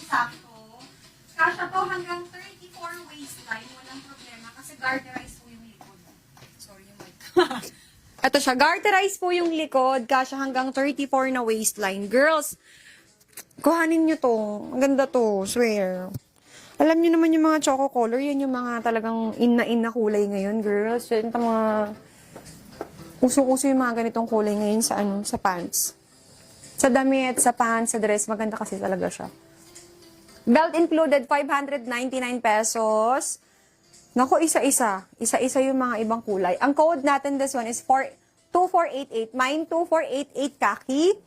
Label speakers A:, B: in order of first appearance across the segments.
A: saktong-sakto. Kasha to hanggang 34 waistline. Walang problema kasi garterize po yung likod. Sorry yung mic. Ito siya, garterize po yung likod. Kasha hanggang 34 na waistline. Girls, kuhanin nyo to. Ang ganda to, swear. Alam nyo naman yung mga choco color, yan yung mga talagang in na kulay ngayon, girls. Yan yung mga usong-uso yung mga ganitong kulay ngayon sa sa pants. Sa damit, sa pants, sa dress, maganda kasi talaga siya. Belt included, 599 pesos. Naku, isa-isa. Isa-isa yung mga ibang kulay. Ang code natin, this one is 2488. Mine 2488 khaki.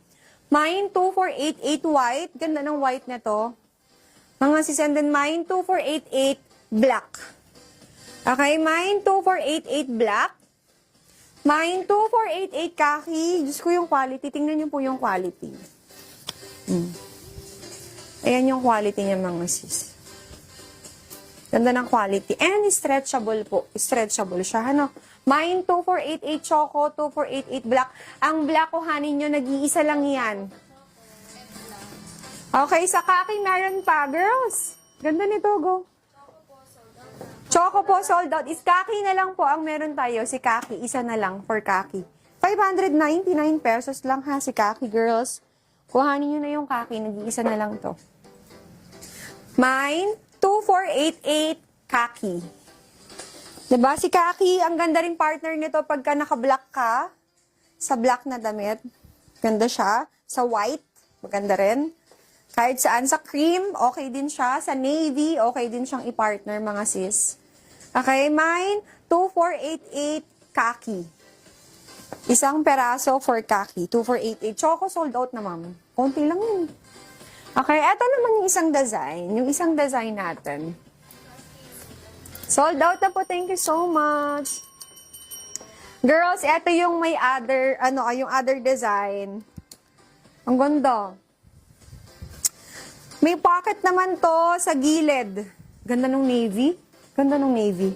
A: Mine 2488 white. Ganda ng white na to. Mga sis, and then mine 2488 black. Okay, mine 2488 black. Mine 2488 khaki. Diyos ko yung quality. Tingnan niyo po yung quality. Ayan yung quality niya, mga sis. Ganda ng quality. And stretchable po. Stretchable siya. Ano? Mine 2488 choco, 2488 black. Ang black, kuhanin nyo, nag-iisa lang yan. Okay, sa khaki meron pa, girls. Ganda nito, go. Choco po, sold out. Is khaki na lang po ang meron tayo. Si khaki, isa na lang for khaki. 599 pesos lang ha, si khaki, girls. Kuhanin nyo na yung khaki. Nag-iisa na lang to. Mine, 2488 khaki. Diba? Si khaki, ang ganda rin partner nito pagka naka-black ka. Sa black na damit. Ganda siya. Sa white, maganda rin. Kahit saan. Sa cream, okay din siya. Sa navy, okay din siyang i-partner, mga sis. Okay, mine, 2488 khaki. Isang peraso for khaki, 2488. Choco sold out na, ma'am. Konti lang yun. Okay, eto naman yung isang design. Yung isang design natin. Sold out na po. Thank you so much. Girls, eto yung may other, yung other design. Ang ganda. May pocket naman to sa gilid. Ganda nung navy. Ganda nung navy.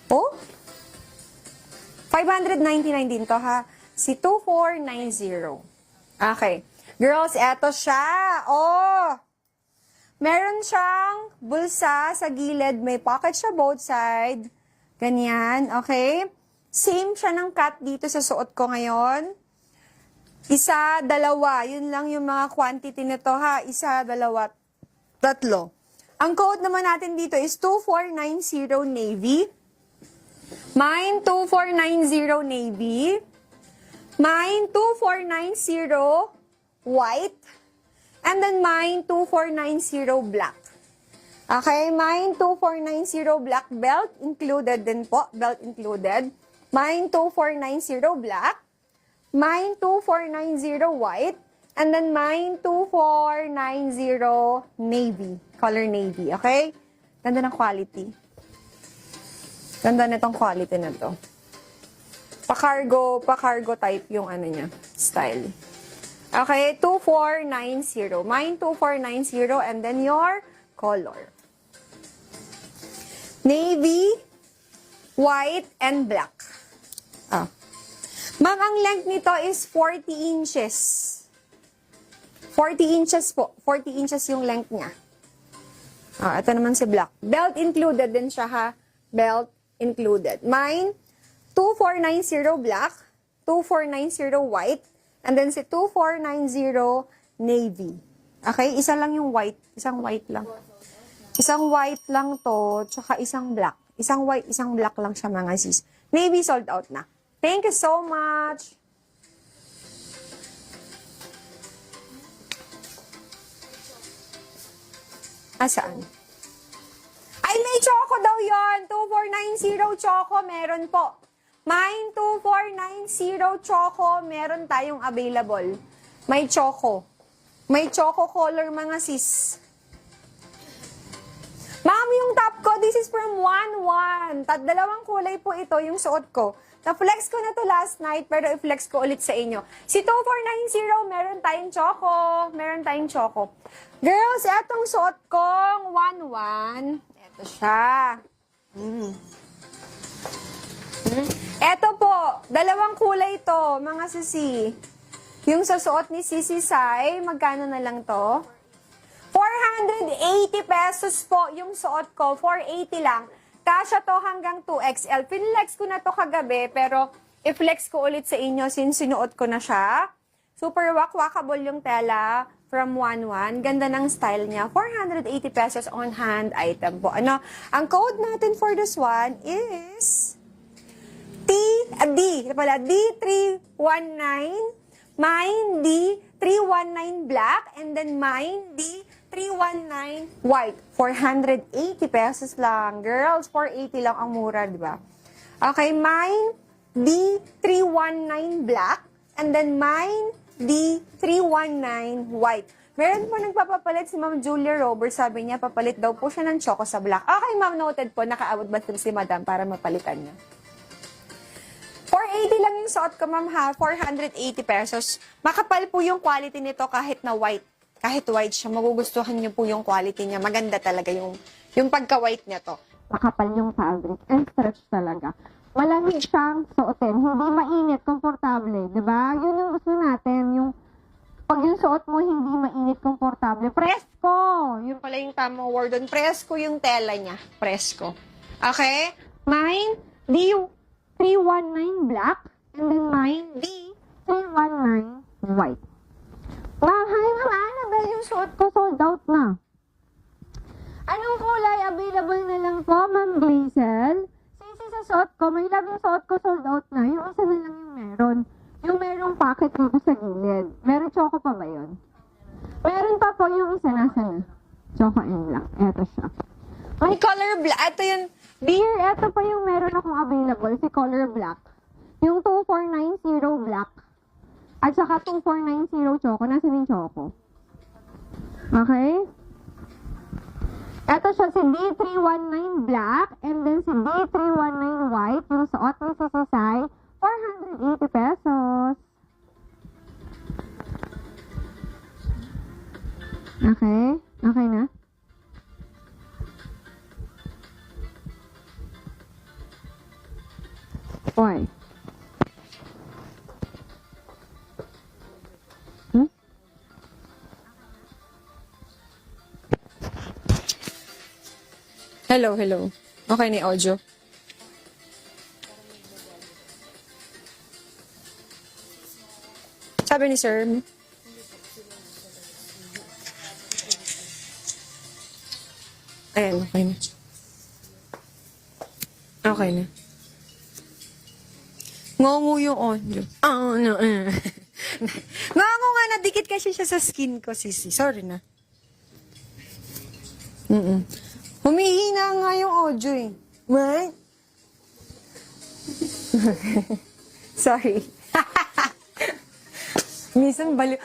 A: Oh? 599 din to, ha? Si 2490. Okay. Girls, eto siya. Oh! Meron siyang bulsa sa gilid. May pocket siya both side. Ganyan. Okay? Same siya ng cut dito sa suot ko ngayon. Isa, dalawa. Yun lang yung mga quantity nito, ha? Isa, dalawa, tatlo. Ang code naman natin dito is 2490 navy. Mine 2490 navy. Mine 2490 white. And then mine 2490 black. Okay, mine 2490 black, belt included din po. Belt included. Mine 2490 black. Mine 2490 white. And then mine 2490 navy. Color navy, okay? Ganda ng quality. Ganda nitong quality na to. Pa-cargo type yung niya, style. Okay, 2490. Mine 2490 and then your color. Navy, white, and black. Ah. Ma'am, ang length nito is 40 inches. 40 inches po. 40 inches yung length niya. Ah, ito naman si black. Belt included din siya, ha? Belt included. Mine, 2490 black, 2490 white, and then si 2490 navy. Okay? Isa lang yung white. Isang white lang. Isang white lang to, tsaka isang black. Isang white, isang black lang siya, mga sis. Navy sold out na. Thank you so much! Saan? Ay, may choco daw yon. 2490 choco, meron po. Mine 2490 choco, meron tayong available. May choco. May choco color, mga sis. Ma'am, yung top ko, this is from 1-1. Dalawang kulay po ito yung suot ko. Na-flex ko na to last night, pero i-flex ko ulit sa inyo. Si 2490, meron tayong choco. Meron tayong choco. Girls, etong suot kong 1-1. Eto siya. Eto po, dalawang kulay to, mga sisi. Yung sa suot ni Sisi Sai, magkano na lang to? 480 pesos po yung suot ko. 480 lang. Kasya to hanggang 2XL. Pinlex ko na to kagabi, pero i-flex ko ulit sa inyo since sinuot ko na siya. Super walkable yung tela from 1-1. Ganda ng style niya. 480 pesos on hand item po. Ano? Ang code natin for this one is D319. Mine D319 black. And then mine D319 white. 480 pesos lang. Girls, 480 lang ang mura, di ba? Okay, mine D319 black. And then mine D319 white. Meron po nagpapapalit si Ma'am Julia Roberts. Sabi niya, papalit daw po siya ng choco sa black. Okay, ma'am, noted po. Nakaabot ba si madam para mapalitan niya? 480 lang yung suot ko, ma'am, ha? 480 pesos. Makapal po yung quality nito kahit na white. Kahit white siya, magugustuhan niyo po yung quality niya. Maganda talaga yung pagka-white niya to. Makapal yung fabric and stretch talaga. Malamig siyang suotin. Hindi mainit, komportable. Diba? Yun yung gusto natin. Pag yung suot mo, hindi mainit, komportable. Presko! Yun pala yung tamang word doon. Presko yung tela niya. Presko. Okay? Mine, D319 black. And then mine, D319 white. Wow, hi Ma'am Annabelle. Yung suot ko sold out na. Anong kulay available na lang po, Ma'am Glazel? Sa suot ko, may labing suot ko sold out na. Yung isa na lang yung meron. Yung merong pocket dito sa gilid. Meron choco pa ba yun? Meron pa po yung isa nasa na. Choco and black. Eto siya. May color black. Ito yung, dear, eto pa yung meron akong available. Si color black. Yung 2490 black. At saka 2490 choco. Nasa yung choco. Okay? Ito siya si D319 black and then si D319 white. Yung suot ni Sasasay, 480 pesos. Okay? Okay na? Why? Hello. Okay ni audio. Sabi ni sir. Ayan, okay na. Okay na. Ngongo yung audio. Oh, no. Ngongo nga, nadikit kasi siya sa skin ko, sisi. Sorry na. Humihina nga yung audio eh. What? Sorry. Minsan baliw.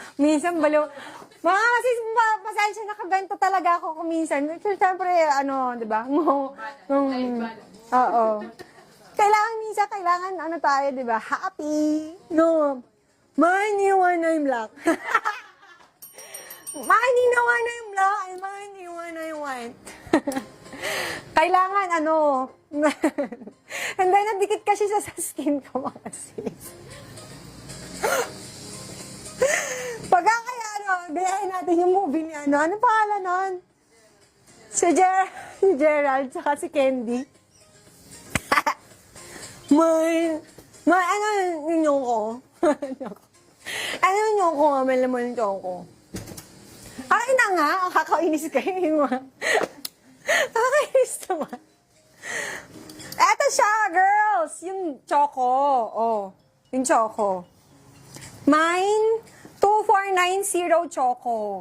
A: Mga kasi pasensya nakaganto talaga ako kung minsan. Siyempre, di ba? Oo. Kailangan, tayo, di ba? Happy. No. Mine you one I'm black. Mine you one I'm black and mine you one I white. Kailangan, and then, nadikit kasi sa skin ko, mga sis. Pagka kaya, biyahin natin yung movie ni ano pangalan nun? Si Gerald, saka si Candy. Ano yung ko? Ano yung ko, may laman yung ko? Ay na nga, kakainis kayo. Kakainis naman. Eto siya, girls. Yung choco. Oh, yung choco. Mine, 2490 choco.